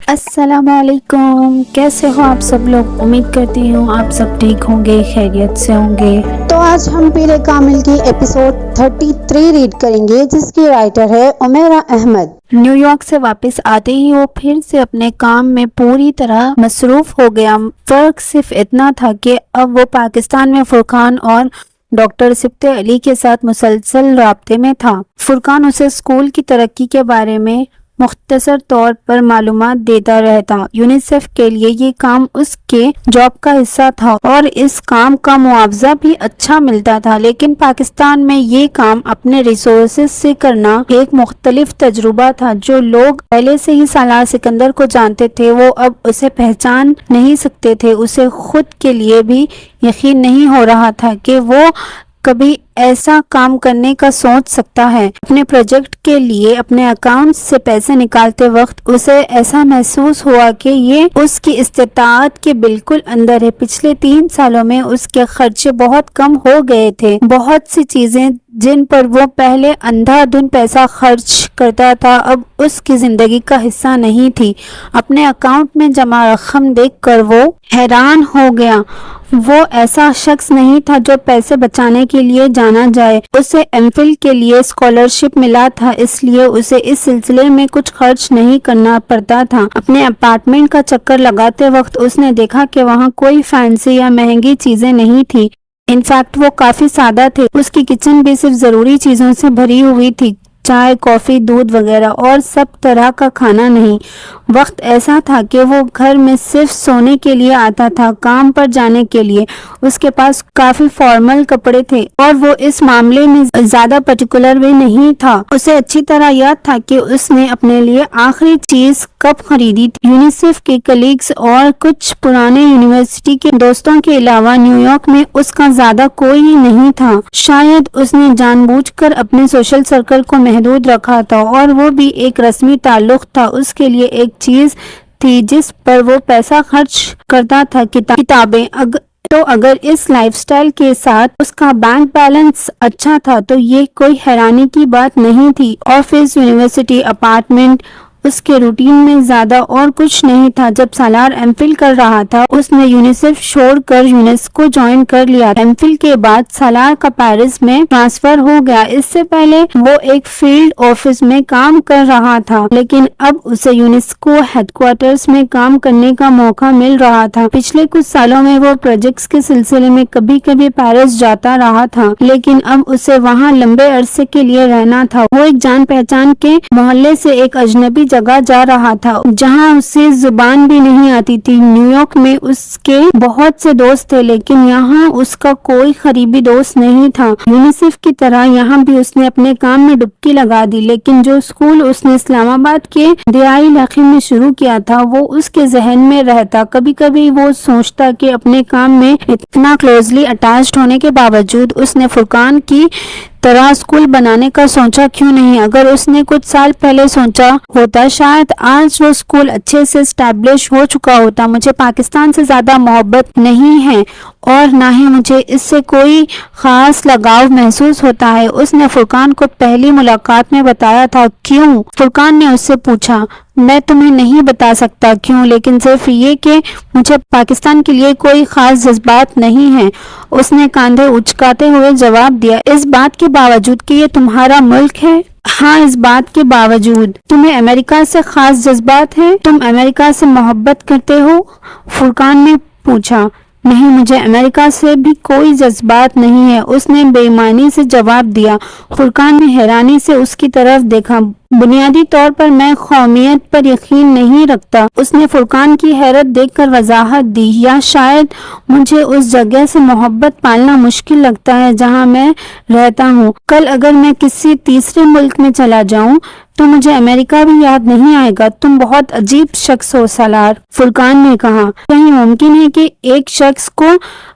السلام علیکم، کیسے ہو آپ سب لوگ؟ امید کرتی ہوں آپ سب ٹھیک ہوں گے، خیریت سے ہوں گے۔ تو آج ہم پیر کامل کی ایپیسوڈ 33 ریڈ کریں گے، جس کی رائٹر ہے عمیرہ احمد۔ نیو یارک سے واپس آتے ہی وہ پھر سے اپنے کام میں پوری طرح مصروف ہو گیا۔ فرق صرف اتنا تھا کہ اب وہ پاکستان میں فرقان اور ڈاکٹر صبط علی کے ساتھ مسلسل رابطے میں تھا۔ فرقان اسے اسکول کی ترقی کے بارے میں مختصر طور پر معلومات دیتا رہتا۔ یونیسیف کے لیے یہ کام اس کے جاب کا حصہ تھا اور اس کام کا معاوضہ بھی اچھا ملتا تھا، لیکن پاکستان میں یہ کام اپنے ریسورسز سے کرنا ایک مختلف تجربہ تھا۔ جو لوگ پہلے سے ہی سالار سکندر کو جانتے تھے وہ اب اسے پہچان نہیں سکتے تھے۔ اسے خود کے لیے بھی یقین نہیں ہو رہا تھا کہ وہ کبھی ایسا کام کرنے کا سوچ سکتا ہے۔ اپنے پروجیکٹ کے لیے اپنے اکاؤنٹ سے پیسے نکالتے وقت اسے ایسا محسوس ہوا کہ یہ اس کی استطاعت کے بالکل اندر ہے۔ پچھلے 3 سالوں میں اس کے خرچے بہت کم ہو گئے تھے۔ بہت سی چیزیں جن پر وہ پہلے اندھا دھن پیسہ خرچ کرتا تھا اب اس کی زندگی کا حصہ نہیں تھی۔ اپنے اکاؤنٹ میں جمع رقم دیکھ کر وہ حیران ہو گیا۔ وہ ایسا شخص نہیں تھا جو پیسے بچانے کے لیے جانا جائے۔ اسے ایم فل کے لیے اسکالرشپ ملا تھا، اس لیے اسے اس سلسلے میں کچھ خرچ نہیں کرنا پڑتا تھا۔ اپنے اپارٹمنٹ کا چکر لگاتے وقت اس نے دیکھا کہ وہاں کوئی فینسی یا مہنگی چیزیں نہیں تھی۔ انفیکٹ وہ کافی سادہ تھے۔ اس کی کچن بھی صرف ضروری چیزوں سے بھری ہوئی تھی، چائے، کافی، دودھ وغیرہ، اور سب طرح کا کھانا نہیں۔ وقت ایسا تھا کہ وہ گھر میں صرف سونے کے لیے آتا تھا، کام پر جانے کے لیے اس کے پاس کافی فارمل کپڑے تھے اور وہ اس معاملے میں زیادہ پرٹیکولر بھی نہیں تھا۔ اسے اچھی طرح یاد تھا کہ اس نے اپنے لیے آخری چیز کب خریدی تھی۔ یونیسیف کے کلیگز اور کچھ پرانے یونیورسٹی کے دوستوں کے علاوہ نیو یارک میں اس کا زیادہ کوئی نہیں تھا۔ شاید اس نے جان بوجھ کر اپنے سوشل سرکل کو محدود رکھا تھا، اور وہ بھی ایک رسمی تعلق تھا۔ اس کے لیے ایک چیز تھی جس پر وہ پیسہ خرچ کرتا تھا، کتابیں۔ تو اگر اس لائف سٹائل کے ساتھ اس کا بینک بیلنس اچھا تھا تو یہ کوئی حیرانی کی بات نہیں تھی۔ آفس، یونیورسٹی، اپارٹمنٹ، اس کے روٹین میں زیادہ اور کچھ نہیں تھا۔ جب سالار ایم فل کر رہا تھا اس نے یونیسیف چھوڑ کر یونیسکو جوائن کر لیا۔ ایم فل کے بعد سالار کا پیرس میں ٹرانسفر ہو گیا۔ اس سے پہلے وہ ایک فیلڈ آفس میں کام کر رہا تھا، لیکن اب اسے یونیسکو ہیڈ کوارٹرز میں کام کرنے کا موقع مل رہا تھا۔ پچھلے کچھ سالوں میں وہ پروجیکٹس کے سلسلے میں کبھی کبھی پیرس جاتا رہا تھا، لیکن اب اسے وہاں لمبے عرصے کے لیے رہنا تھا۔ وہ ایک جان پہچان کے محلے سے ایک اجنبی جگہ جا رہا تھا جہاں اسے زبان بھی نہیں آتی تھی۔ نیو یارک میں اس کے بہت سے دوست تھے، لیکن یہاں اس کا کوئی قریبی دوست نہیں تھا۔ یونیسیف کی طرح یہاں بھی اس نے اپنے کام میں ڈبکی لگا دی، لیکن جو اسکول اس نے اسلام آباد کے دیہی علاقے میں شروع کیا تھا وہ اس کے ذہن میں رہتا۔ کبھی کبھی وہ سوچتا کہ اپنے کام میں اتنا کلوزلی اٹیچڈ ہونے کے باوجود اس نے فرقان کی طرح اسکول بنانے کا سوچا کیوں نہیں؟ اگر اس نے کچھ سال پہلے سوچا ہوتا شاید آج وہ اسکول اچھے سے اسٹیبلش ہو چکا ہوتا۔ مجھے پاکستان سے زیادہ محبت نہیں ہے اور نہ ہی مجھے اس سے کوئی خاص لگاؤ محسوس ہوتا ہے، اس نے فرقان کو پہلی ملاقات میں بتایا تھا۔ کیوں؟ فرقان نے اس سے پوچھا۔ میں تمہیں نہیں بتا سکتا کیوں، لیکن صرف یہ کہ مجھے پاکستان کے لیے کوئی خاص جذبات نہیں ہیں، اس نے کاندھے اچکاتے ہوئے جواب دیا۔ اس بات کے باوجود کہ یہ تمہارا ملک ہے؟ ہاں، اس بات کے باوجود۔ تمہیں امریکہ سے خاص جذبات ہیں؟ تم امریکہ سے محبت کرتے ہو؟ فرقان نے پوچھا۔ نہیں، مجھے امریکہ سے بھی کوئی جذبات نہیں ہے، اس نے بے ایمانی سے جواب دیا۔ فرقان نے حیرانی سے اس کی طرف دیکھا۔ بنیادی طور پر میں قومیت پر یقین نہیں رکھتا، اس نے فرقان کی حیرت دیکھ کر وضاحت دی، یا شاید مجھے اس جگہ سے محبت پالنا مشکل لگتا ہے جہاں میں رہتا ہوں۔ کل اگر میں کسی تیسرے ملک میں چلا جاؤں تو مجھے امریکہ بھی یاد نہیں آئے گا۔ تم بہت عجیب شخص ہو سالار، فرقان نے کہا۔ کہیں ممکن ہے کہ ایک شخص کو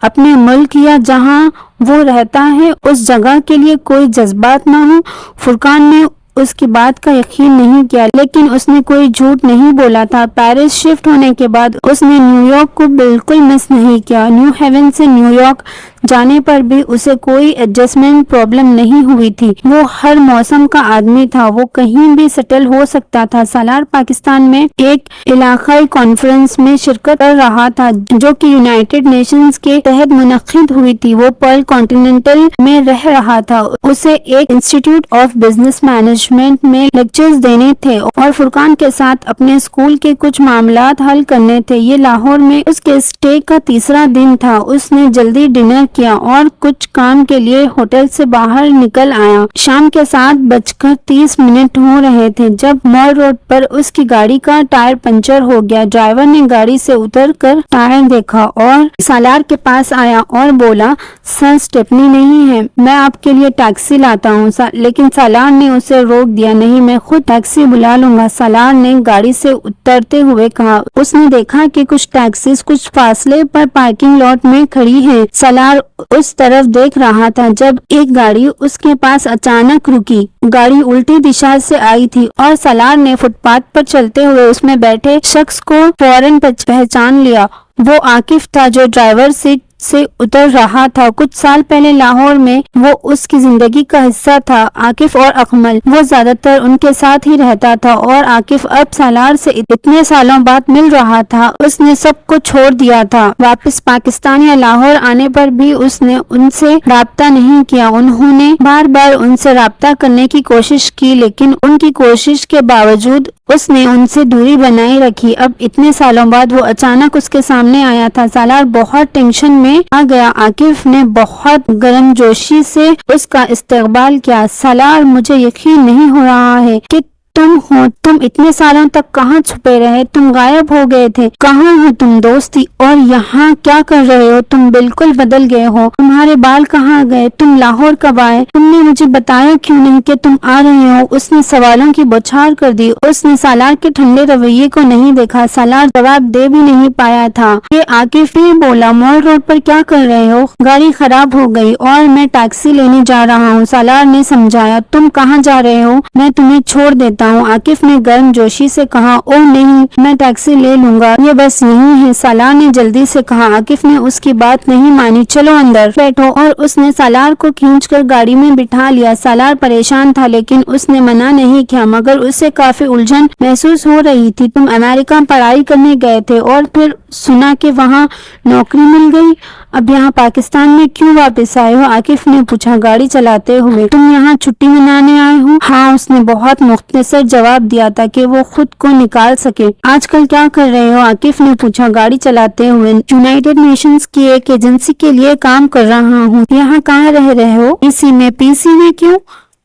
اپنے ملک یا جہاں وہ رہتا ہے اس جگہ کے لیے کوئی جذبات نہ ہو؟ فرقان نے اس کی بات کا یقین نہیں کیا، لیکن اس نے کوئی جھوٹ نہیں بولا تھا۔ پیرس شفٹ ہونے کے بعد اس نے نیو یارک کو بالکل مس نہیں کیا۔ نیو ہیون سے نیو یارک جانے پر بھی اسے کوئی ایڈجسٹمنٹ پرابلم نہیں ہوئی تھی۔ وہ ہر موسم کا آدمی تھا، وہ کہیں بھی سیٹل ہو سکتا تھا۔ سالار پاکستان میں ایک علاقائی کانفرنس میں شرکت کر رہا تھا جو کہ یونائٹڈ نیشنز کے تحت منعقد ہوئی تھی۔ وہ پرل کانٹیننٹل میں رہ رہا تھا۔ اسے ایک انسٹیٹیوٹ آف بزنس مینجمنٹ میں لیکچرز دینے تھے اور فرقان کے ساتھ اپنے اسکول کے کچھ معاملات حل کرنے تھے۔ یہ لاہور میں اس کے اسٹے کا تیسرا دن تھا۔ اس نے جلدی ڈنر کیا اور کچھ کام کے لیے ہوٹل سے باہر نکل آیا۔ شام کے 7:30 ہو رہے تھے جب مال روڈ پر اس کی گاڑی کا ٹائر پنچر ہو گیا۔ ڈرائیور نے گاڑی سے اتر کر ٹائر دیکھا اور سالار کے پاس آیا اور بولا، سر اسٹیپنی نہیں ہے، میں آپ کے لیے ٹیکسی لاتا ہوں۔ لیکن سالار نے اسے روک دیا، نہیں، میں خود ٹیکسی بلا لوں گا۔ سالار نے گاڑی سے اترتے ہوئے کہا۔ اس نے دیکھا کہ کچھ ٹیکسیز کچھ فاصلے پر پارکنگ لاٹ میں کھڑی ہیں۔ سالار اس طرف دیکھ رہا تھا جب ایک گاڑی اس کے پاس اچانک رکی۔ گاڑی الٹی دشا سے آئی تھی اور سالار نے فٹ پاتھ پر چلتے ہوئے اس میں بیٹھے شخص کو فوراً پہچان لیا۔ وہ عاکف تھا جو ڈرائیور سیٹ سے اتر رہا تھا۔ کچھ سال پہلے لاہور میں وہ اس کی زندگی کا حصہ تھا۔ عاکف اور اکمل، وہ زیادہ تر ان کے ساتھ ہی رہتا تھا اور عاکف اب سالار سے اتنے سالوں بعد مل رہا تھا۔ اس نے سب کو چھوڑ دیا تھا۔ واپس پاکستان یا لاہور آنے پر بھی اس نے ان سے رابطہ نہیں کیا۔ انہوں نے بار بار ان سے رابطہ کرنے کی کوشش کی لیکن ان کی کوشش کے باوجود اس نے ان سے دوری بنائی رکھی۔ اب اتنے سالوں بعد وہ اچانک اس کے سامنے آیا تھا۔ سالار بہت ٹینشن میں آ گیا۔ عاکف نے بہت گرم جوشی سے اس کا استقبال کیا۔ سالار، مجھے یقین نہیں ہو رہا ہے کہ تم ہو، تم اتنے سالوں تک کہاں چھپے رہے؟ تم غائب ہو گئے تھے، کہاں ہو تم دوستی؟ اور یہاں کیا کر رہے ہو؟ تم بالکل بدل گئے ہو، تمہارے بال کہاں گئے؟ تم لاہور کب آئے؟ تم نے مجھے بتایا کیوں نہیں کہ تم آ رہے ہو؟ اس نے سوالوں کی بوچھار کر دی۔ اس نے سالار کے ٹھنڈے رویے کو نہیں دیکھا۔ سالار جواب دے بھی نہیں پایا تھا کہ عاکف نے بولا، مال روڈ پر کیا کر رہے ہو؟ گاڑی خراب ہو گئی اور میں ٹیکسی لینے جا رہا ہوں۔ سالار نے سمجھایا، تم کہاں جا رہے ہو؟ میں تمہیں چھوڑ دیتا ہوں۔ عاکف نے گرم جوشی سے کہا، اوہ نہیں، میں ٹیکسی لے لوں گا، یہ بس یہی ہے۔ سالار نے جلدی سے کہا۔ عاکف نے اس کی بات نہیں مانی۔ چلو اندر بیٹھو، اور اس نے سالار کو کھینچ کر گاڑی میں بٹھا لیا۔ سالار پریشان تھا لیکن اس نے منع نہیں کیا، مگر اسے کافی الجھن محسوس ہو رہی تھی۔ تم امریکہ پڑھائی کرنے گئے تھے اور پھر سنا کہ وہاں نوکری مل گئی، اب یہاں پاکستان میں کیوں واپس آئے ہو؟ عاکف نے پوچھا گاڑی چلاتے ہوئے۔ تم یہاں چھٹی منانے آئے ہو؟ ہاں، اس نے بہت مختصر جواب دیا تاکہ وہ خود کو نکال سکے۔ آج کل کیا کر رہے ہو؟ عاکف نے پوچھا گاڑی چلاتے ہوئے۔ یونائٹڈ نیشنز کی ایک ایجنسی کے لیے کام کر رہا ہوں۔ یہاں کہاں رہ رہے ہو؟ پی سی میں۔ پی سی میں کیوں؟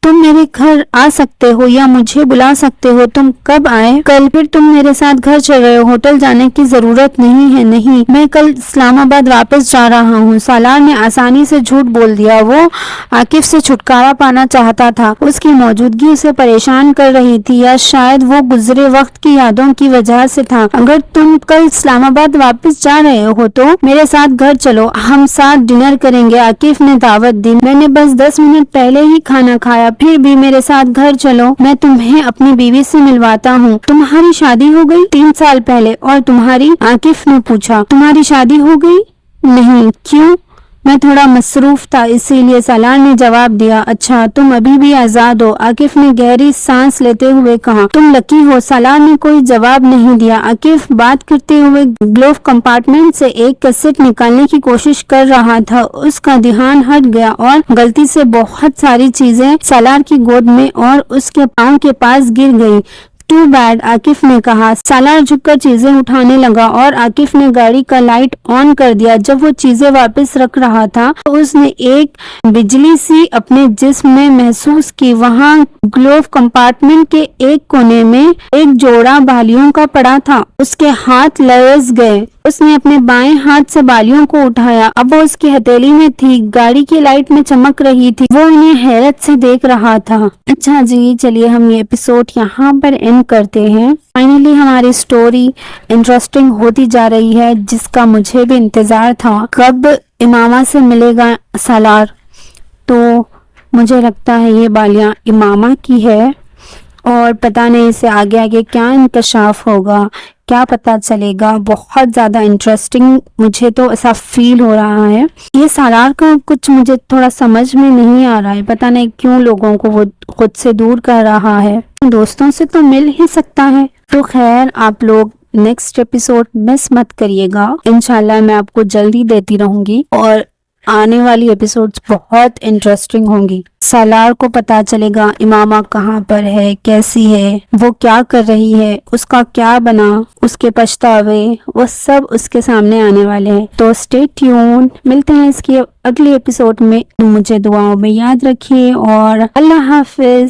تم میرے گھر آ سکتے ہو یا مجھے بلا سکتے ہو۔ تم کب آئے؟ کل۔ پھر تم میرے ساتھ گھر چل رہے ہو؟ ہوٹل جانے کی ضرورت نہیں ہے۔ نہیں، میں کل اسلام آباد واپس جا رہا ہوں۔ سالار نے آسانی سے جھوٹ بول دیا۔ وہ عاکف سے چھٹکارا پانا چاہتا تھا۔ اس کی موجودگی اسے پریشان کر رہی تھی، یا شاید وہ گزرے وقت کی یادوں کی وجہ سے تھا۔ اگر تم کل اسلام آباد واپس جا رہے ہو تو میرے ساتھ گھر چلو، ہم ساتھ ڈنر کریں گے۔ عاکف نے دعوت دی۔ میں نے بس 10 منٹ پہلے ہی کھانا کھایا، پھر بھی میرے ساتھ گھر چلو، میں تمہیں اپنی بیوی سے ملواتا ہوں۔ تمہاری شادی ہو گئی؟ 3 سال پہلے۔ اور تمہاری؟ عاکف نے پوچھا۔ تمہاری شادی ہو گئی؟ نہیں۔ کیوں؟ میں تھوڑا مصروف تھا اسی لیے، سالار نے جواب دیا۔ اچھا، تم ابھی بھی آزاد ہو؟ عاکف نے گہری سانس لیتے ہوئے کہا۔ تم لکی ہو۔ سالار نے کوئی جواب نہیں دیا۔ عاکف بات کرتے ہوئے گلوف کمپارٹمنٹ سے ایک کیسٹ نکالنے کی کوشش کر رہا تھا۔ اس کا دھیان ہٹ گیا اور غلطی سے بہت ساری چیزیں سالار کی گود میں اور اس کے پاؤں کے پاس گر گئی۔ ٹو بیڈ، عاکف نے کہا۔ سالار جھک کر چیزیں اٹھانے لگا اور عاکف نے گاڑی کا لائٹ آن کر دیا۔ جب وہ چیزیں واپس رکھ رہا تھا تو اس نے ایک بجلی سی اپنے جسم میں محسوس کی۔ وہاں گلوف کمپارٹمنٹ کے ایک کونے میں ایک جوڑا بالیوں کا پڑا تھا۔ اس کے ہاتھ لرز گئے۔ اس نے اپنے بائیں ہاتھ سے بالیوں کو اٹھایا۔ اب وہ اس کی ہتھیلی میں تھی، گاڑی کی لائٹ میں چمک رہی تھی۔ وہ انہیں حیرت سے دیکھ رہا تھا۔ اچھا جی، چلیے ہم یہ ایپیسوڈ یہاں پر اینڈ کرتے ہیں۔ فائنلی ہماری سٹوری انٹرسٹنگ ہوتی جا رہی ہے، جس کا مجھے بھی انتظار تھا کب امامہ سے ملے گا سالار۔ تو مجھے لگتا ہے یہ بالیاں امامہ کی ہے، اور پتہ نہیں اسے آگے آگے کیا انکشاف ہوگا، کیا پتہ چلے گا. بہت زیادہ انٹرسٹنگ مجھے تو ایسا فیل ہو رہا ہے. یہ سالار کا کچھ مجھے تھوڑا سمجھ میں نہیں آ رہا ہے، پتہ نہیں کیوں لوگوں کو وہ خود سے دور کر رہا ہے. دوستوں سے تو مل ہی سکتا ہے. تو خیر، آپ لوگ نیکسٹ ایپیسوڈ مس مت کریے گا. انشاءاللہ میں آپ کو جلدی دیتی رہوں گی اور آنے والی ایپیسوڈز بہت انٹرسٹنگ ہوں گی. سالار کو پتا چلے گا امامہ کہاں پر ہے، کیسی ہے، وہ کیا کر رہی ہے، اس کا کیا بنا، اس کے پچھتاوے، وہ سب اس کے سامنے آنے والے ہیں. تو اسٹے ٹیون. ملتے ہیں اس کی اگلی ایپیسوڈ میں. مجھے دعاؤں میں یاد رکھیے اور اللہ حافظ.